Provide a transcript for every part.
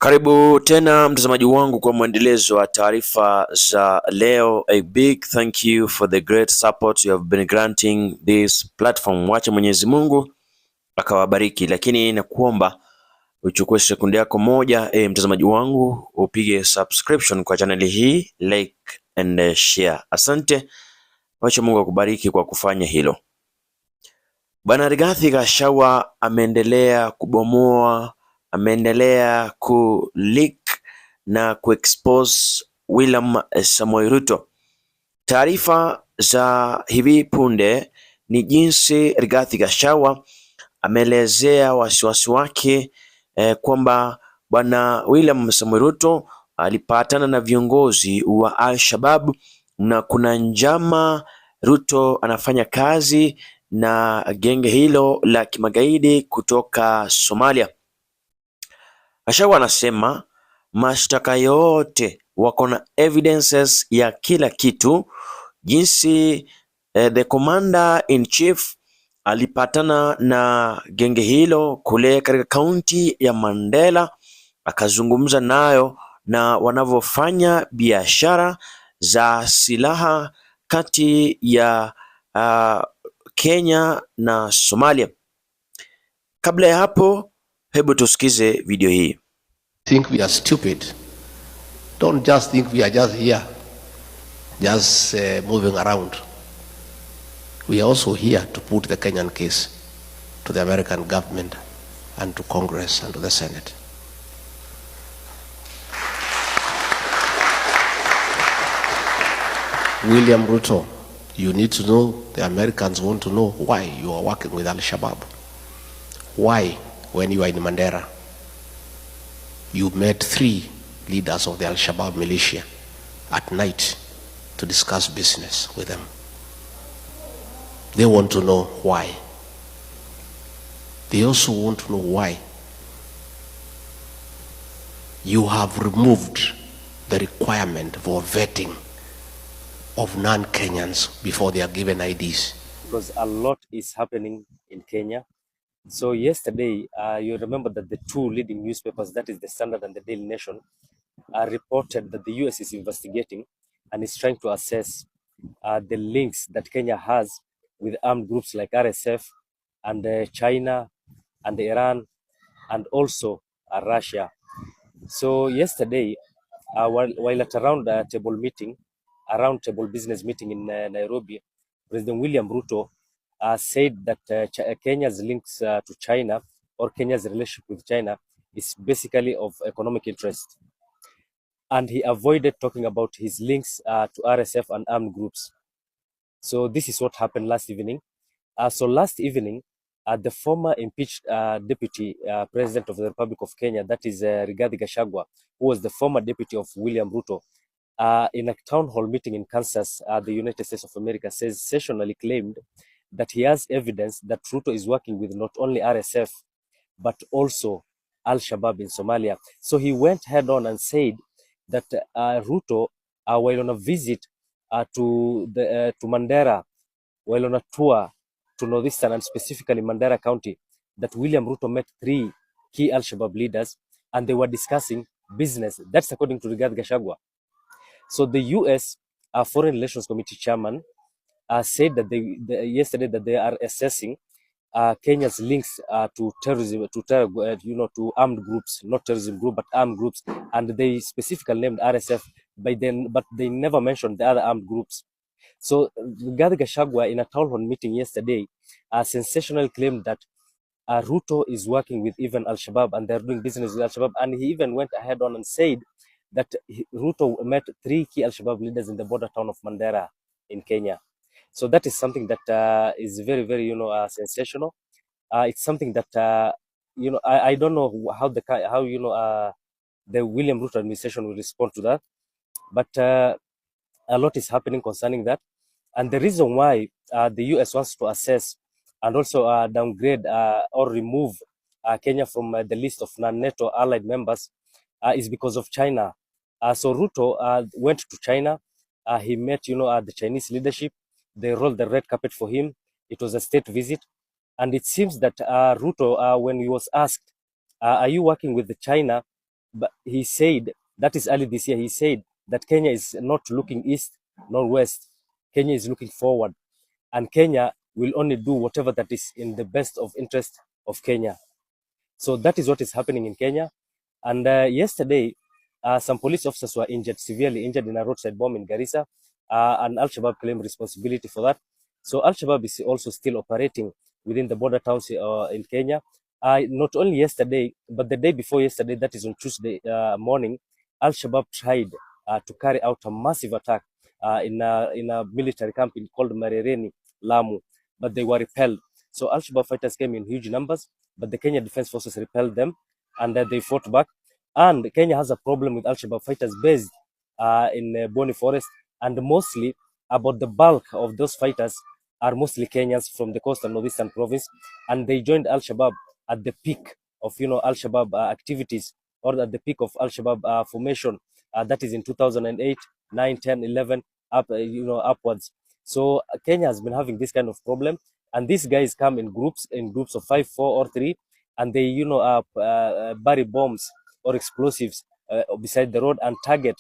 Karibu tena mtazamaji wangu kwa mwendelezo wa taarifa za leo. A big thank you for the great support you have been granting this platform. Wacha Mwenyezi Mungu akawabariki, lakini nakuomba uchukue sekunde yako moja, mtazamaji wangu, upige subscription kwa channel hii, like and share. Asante, wacha Mungu akubariki kwa kufanya hilo. Bwana Rigathi Gachagua ameendelea kubomoa, ameendelea kuleak na kuexpose William Samoei Ruto. Taarifa za hivi punde ni jinsi Rigathi Gachagua ameelezea wasiwasi wake kwamba bwana William Samoei Ruto alipatana na viongozi wa SHABAB na kuna njama Ruto anafanya kazi na genge hilo la kimagaidi kutoka Somalia. Gachagua anasema mashtaka yote wako na evidences ya kila kitu, jinsi the commander in chief alipatana na genge hilo kule katika kaunti ya Mandera, akazungumza nayo na wanavyofanya biashara za silaha kati ya Kenya na Somalia. Kabla ya hapo, hebu tusikize video hii. Think we are stupid. Don't just think we are just here, just moving around. We are also here to put the Kenyan case to the American government and to Congress and to the Senate. William Ruto, you need to know, the Americans want to know why you are working with Al-Shabaab. Why, when you are in Mandera, you met 3 leaders of the Al-Shabaab militia at night to discuss business with them. They want to know why. They also want to know why you have removed the requirement for vetting of non-Kenyans before they are given IDs. Because a lot is happening in Kenya. So yesterday, you remember that the 2 leading newspapers, that is the Standard and the Daily Nation, reported that the US is investigating and is trying to assess the links that Kenya has with armed groups like RSF and China and Iran and also Russia. So yesterday, while at a round table business meeting in Nairobi, President William Ruto said that Kenya's links to China, or Kenya's relationship with China, is basically of economic interest. And he avoided talking about his links to RSF and armed groups. So this is what happened last evening. So last evening, the former impeached deputy president of the Republic of Kenya, that is Rigathi Gachagua, who was the former deputy of William Ruto, in a town hall meeting in Kansas, the United States of America, sensationally claimed that he has evidence that Ruto is working with not only RSF, but also Al-Shabaab in Somalia. So he went head on and said that Ruto, while on a visit to Mandera, while on a tour to Northeastern and specifically Mandera County, that William Ruto met 3 key Al-Shabaab leaders and they were discussing business. That's according to Rigathi Gachagua. So the US Foreign Relations Committee chairman said that yesterday that they are assessing Kenya's links to terrorism, to armed groups, not terrorism group, but armed groups, and they specifically named RSF, but they never mentioned the other armed groups. So Rigathi Gachagua, in a town hall meeting yesterday, sensationally claimed that Ruto is working with even Al-Shabaab and they're doing business with Al-Shabaab, and he even went ahead on and said that Ruto met 3 key Al-Shabaab leaders in the border town of Mandera in Kenya. So that is something that is very, very, sensational. It's something that, I don't know how the William Ruto administration will respond to that, but a lot is happening concerning that. And the reason why the US wants to assess and also downgrade or remove Kenya from the list of non-NATO allied members is because of China. So Ruto went to China. He met, the Chinese leadership. They rolled the red carpet for him. It was a state visit. And it seems that Ruto, when he was asked, are you working with China? but he said, that is early this year, he said that Kenya is not looking east nor west. Kenya is looking forward, and Kenya will only do whatever that is in the best of interest of Kenya. So that is what is happening in Kenya. And yesterday, some police officers were injured, severely injured in a roadside bomb in Garissa, and Al-Shabaab claimed responsibility for that. So Al-Shabaab is also still operating within the border towns in Kenya. Not only yesterday, but the day before yesterday, that is on Tuesday morning, Al-Shabaab tried to carry out a massive attack in a military camp called Marereni, Lamu, but they were repelled. So Al-Shabaab fighters came in huge numbers, but the Kenya Defense Forces repelled them, and they fought back. And Kenya has a problem with Al-Shabaab fighters based in Boni Forest, and mostly about the bulk of those fighters are mostly Kenyans from the coastal northeastern province, and they joined Al-Shabaab at the peak of Al-Shabaab activities, or at the peak of Al-Shabaab formation. That is in 2008, 9, 10, 11, up upwards. So Kenya has been having this kind of problem, and these guys come in groups of 5, 4, or 3, and they bury bombs or explosives beside the road and target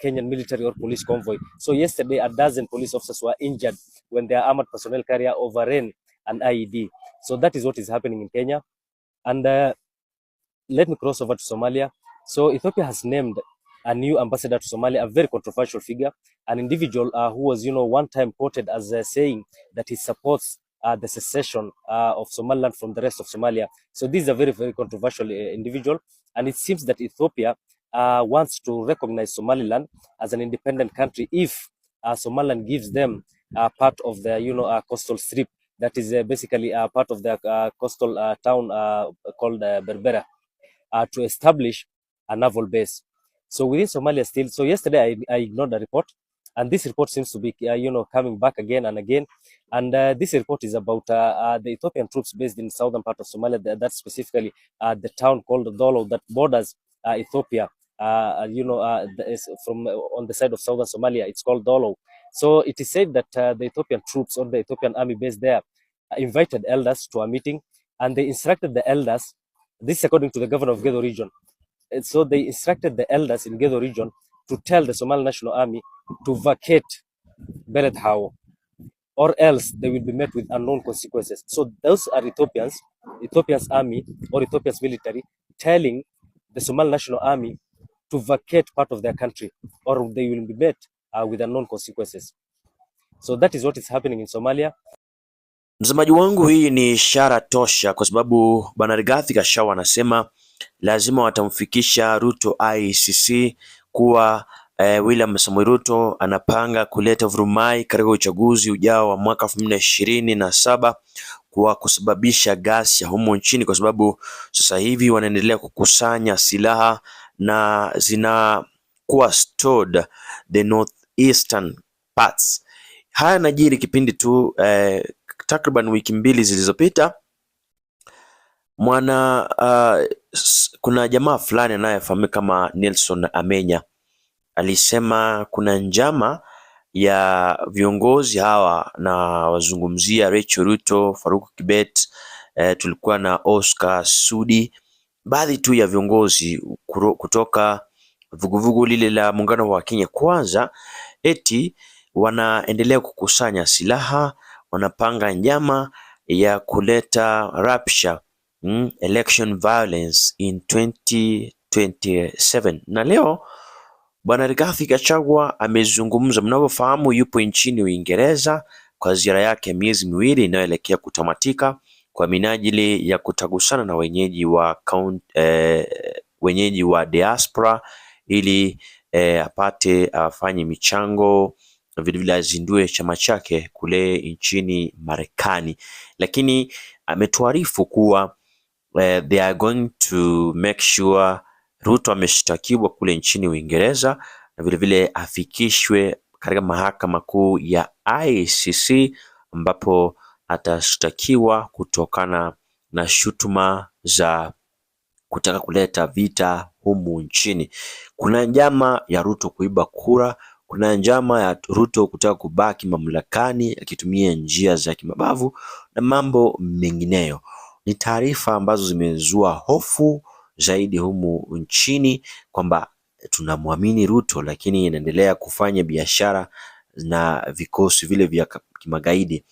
Kenyan military or police convoy. So yesterday, a dozen police officers were injured when their armored personnel carrier overran an IED. So that is what is happening in Kenya. And let me cross over to Somalia. So Ethiopia has named a new ambassador to Somalia, a very controversial figure, an individual who was, one time quoted as saying that he supports the secession of Somaliland from the rest of Somalia. So this is a very, very controversial individual, and it seems that Ethiopia wants to recognize Somaliland as an independent country if Somaliland gives them part of the, coastal strip that is basically part of the coastal town called Berbera, to establish a naval base. So within Somalia still, so yesterday I ignored the report, and this report seems to be, coming back again and again. And this report is about the Ethiopian troops based in southern part of Somalia, that's specifically the town called Dolo that borders Ethiopia. From on the side of southern Somalia, it's called Dolo. So it is said that the Ethiopian troops or the Ethiopian army based there invited elders to a meeting, and they instructed the elders. This is according to the governor of Gedo region. And so they instructed the elders in Gedo region to tell the Somali National Army to vacate Beled Hao, or else they will be met with unknown consequences. So those are Ethiopia's army or Ethiopia's military telling the Somali National Army to vacate part of their country, or they will be met with unknown consequences. So that is what is happening in Somalia. Mtazamaji wangu, hii ni ishara tosha, kwa sababu Bwana Rigathi Gachagua anasema lazima watamfikisha Ruto ICC kuwa William Samoei Ruto anapanga kuleta vurumai katika uchaguzi ujao wa mwaka 2027 kwa kusababisha ghasia humo nchini, kwa sababu sasa hivi wanaendelea kukusanya silaha na zinakuwa stored the northeastern parts. Haya najiri kipindi tu takriban wiki mbili zilizopita. Kuna jamaa fulani anayefahamika kama Nelson Amenya alisema kuna njama ya viongozi hawa, na wazungumzia Rachel Ruto, Faruku Kibet, tulikuwa na Oscar Sudi, baadhi tu ya viongozi kutoka vuguvugu lile la muungano wa Kenya Kwanza, eti wanaendelea kukusanya silaha, wanapanga njama ya kuleta rapture, election violence in 2027. Na leo Bwana Rigathi Gachagua amezungumza. Mnavyofahamu yupo nchini Uingereza kwa ziara yake miezi miwili inayoelekea kutamatika kwa minajili ya kutagusana na wenyeji wa diaspora ili apate afanye michango, vile azindue chama chake kule nchini Marekani. Lakini ametuarifu kuwa they are going to make sure Ruto ameshtakiwa kule nchini Uingereza na vile afikishwe katika mahakama kuu ya ICC ambapo atashtakiwa kutokana na shutuma za kutaka kuleta vita humu nchini. Kuna njama ya Ruto kuiba kura, kuna njama ya Ruto kutaka kubaki mamlakani akitumia njia za kimabavu na mambo mengineyo. Ni taarifa ambazo zimezua hofu zaidi humu nchini kwamba tunamwamini Ruto, lakini inaendelea kufanya biashara na vikosi vile vya kimagaidi.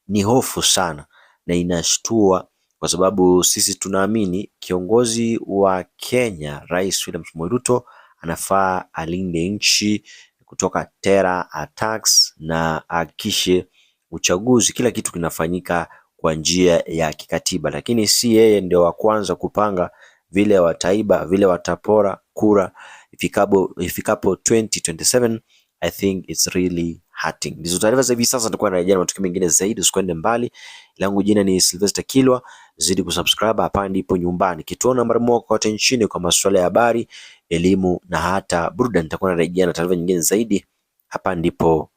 Ni hofu sana na inashtua, kwa sababu sisi tunaamini kiongozi wa Kenya, Rais William Samoei Ruto, anafaa alinde nchi kutoka terror attacks na hakikishe uchaguzi, kila kitu kinafanyika kwa njia ya kikatiba, lakini si yeye ndio wa kwanza kupanga vile wataiba, vile watapora kura ifikapo 2027. I think it's really hurting. Ndizo taarifa za hivi sasa, nitakuwa narejea na matukio mengine zaidi, usikwende mbali. Langu jina ni Sylvester Kilwa, zidi kusubscribe, hapa ndipo nyumbani, kituo nambari moja kote nchini kwa masuala ya habari, elimu na hata burudani. Nitakuwa narejea na taarifa nyingine zaidi, hapa ndipo